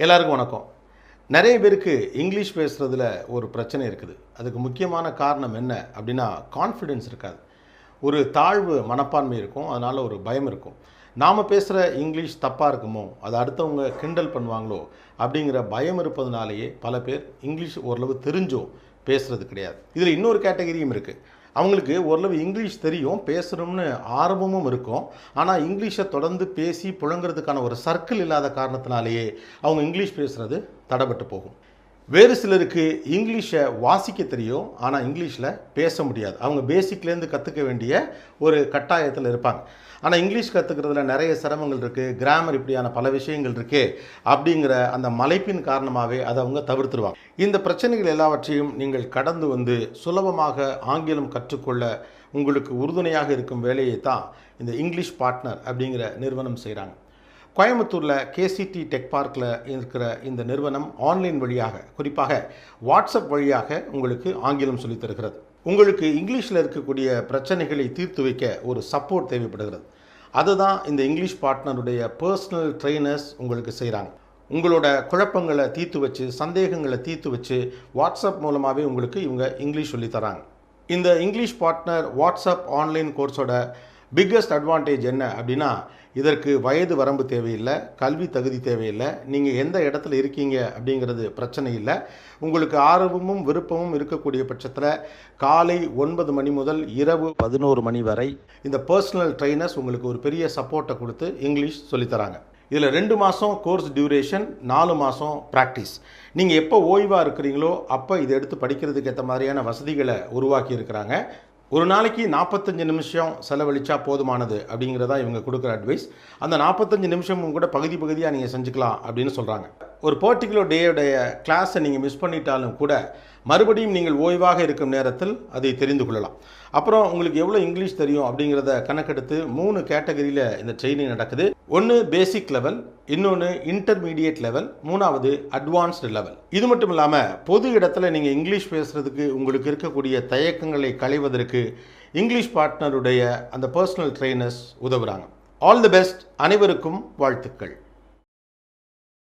எல்லாருக்கும் வணக்கம். நிறைய பேருக்கு இங்கிலீஷ் பேசுகிறதுல ஒரு பிரச்சனை இருக்குது. அதுக்கு முக்கியமான காரணம் என்ன அப்படின்னா, கான்ஃபிடென்ஸ் இருக்காது. ஒரு தாழ்வு மனப்பான்மை இருக்கும். அதனால் ஒரு பயம் இருக்கும். நாம் பேசுகிற இங்கிலீஷ் தப்பாக இருக்குமோ, அதை அடுத்தவங்க கிண்டல் பண்ணுவாங்களோ அப்படிங்கிற பயம் இருப்பதுனாலேயே பல பேர் இங்கிலீஷ் ஓரளவு தெரிஞ்சும் பேசுகிறது கிடையாது. இதில் இன்னொரு கேட்டகரியும் இருக்குது. அவங்களுக்கு ஓரளவு இங்கிலீஷ் தெரியும், பேசணும்னு ஆர்வமும் இருக்கும். ஆனால் இங்கிலீஷை தொடர்ந்து பேசி புழங்குறதுக்கான ஒரு சர்க்கிள் இல்லாத காரணத்தினாலேயே அவங்க இங்கிலீஷ் பேசுகிறது தடைபட்டு போகும். வேறு சிலருக்கு இங்கிலீஷை வாசிக்க தெரியும், ஆனால் இங்கிலீஷில் பேச முடியாது. அவங்க பேசிக்லேருந்து கற்றுக்க வேண்டிய ஒரு கட்டாயத்தில் இருப்பாங்க. ஆனால் இங்கிலீஷ் கற்றுக்கிறதுல நிறைய சிரமங்கள் இருக்குது, கிராமர் இப்படியான பல விஷயங்கள் இருக்கே அப்படிங்கிற அந்த மலைப்பின் காரணமாகவே அதை அவங்க தவிர்த்துருவாங்க. இந்த பிரச்சனைகள் எல்லாவற்றையும் நீங்கள் கடந்து வந்து சுலபமாக ஆங்கிலம் கற்றுக்கொள்ள உங்களுக்கு உறுதுணையாக இருக்கும் வேலையை தான் இந்த இங்கிலீஷ் பார்ட்னர் அப்படிங்கிற நிறுவனம் செய்கிறாங்க. கோயம்புத்தூரில் கேசிடி டெக் பார்க்கில் இருக்கிற இந்த நிறுவனம் ஆன்லைன் வழியாக, குறிப்பாக வாட்ஸ்அப் வழியாக உங்களுக்கு ஆங்கிலம் சொல்லித் தருகிறது. உங்களுக்கு இங்கிலீஷில் இருக்கக்கூடிய பிரச்சனைகளை தீர்த்து வைக்க ஒரு சப்போர்ட் தேவைப்படுகிறது. அதுதான் இந்த இங்கிலீஷ் பார்ட்னருடைய பர்சனல் ட்ரெயினர்ஸ் உங்களுக்கு செய்கிறாங்க. உங்களோட குழப்பங்களை தீர்த்து வச்சு, சந்தேகங்களை தீர்த்து வச்சு வாட்ஸ்அப் மூலமாகவே உங்களுக்கு இவங்க இங்கிலீஷ் சொல்லித்தராங்க. இந்த இங்கிலீஷ் பார்ட்னர் வாட்ஸ்அப் ஆன்லைன் கோர்ஸோட பிக்கஸ்ட் அட்வான்டேஜ் என்ன அப்படின்னா, இதற்கு வயது வரம்பு தேவையில்லை, கல்வி தகுதி தேவையில்லை, நீங்கள் எந்த இடத்துல இருக்கீங்க அப்படிங்கிறது பிரச்சனை இல்லை. உங்களுக்கு ஆர்வமும் விருப்பமும் இருக்கக்கூடிய பட்சத்தில் காலை 9 மணி முதல் இரவு 11 மணி வரை இந்த பர்சனல் ட்ரெயினர்ஸ் உங்களுக்கு ஒரு பெரிய சப்போர்ட்டை கொடுத்து இங்கிலீஷ் சொல்லித்தராங்க. இதில் 2 மாதம் கோர்ஸ் டியூரேஷன், 4 மாதம் ப்ராக்டிஸ். நீங்கள் எப்போ ஓய்வாக இருக்கிறீங்களோ அப்போ இதை எடுத்து படிக்கிறதுக்கு ஏற்ற மாதிரியான வசதிகளை உருவாக்கி இருக்கிறாங்க. ஒரு நாளைக்கு 45 நிமிஷம் செலவழிச்சா போதுமானது அப்படிங்கிறதா இவங்க கொடுக்குற அட்வைஸ். அந்த 45 நிமிஷமும் கூட பகுதியாக நீங்கள் செஞ்சுக்கலாம் அப்படின்னு சொல்கிறாங்க. ஒரு பர்டிகுலர் டேயோடைய கிளாஸை நீங்கள் மிஸ் பண்ணிட்டாலும் கூட மறுபடியும் நீங்கள் ஓய்வாக இருக்கும் நேரத்தில் அதை தெரிந்து கொள்ளலாம். அப்புறம் உங்களுக்கு எவ்வளோ இங்கிலீஷ் தெரியும் அப்படிங்கிறத கணக்கெடுத்து 3 கேட்டகரியில் இந்த ட்ரெயினிங் நடக்குது. ஒன்று பேசிக் லெவல், இன்னொன்று இன்டர்மீடியேட் லெவல், 3வது அட்வான்ஸ்டு லெவல். இது மட்டும் இல்லாமல் பொது இடத்துல நீங்கள் இங்கிலீஷ் பேசுகிறதுக்கு உங்களுக்கு இருக்கக்கூடிய தயக்கங்களை களைவதற்கு இங்கிலீஷ் பார்ட்னருடைய அந்த பர்சனல் ட்ரெயினர்ஸ் உதவுறாங்க. All the best. அனைவருக்கும் வாழ்த்துக்கள்.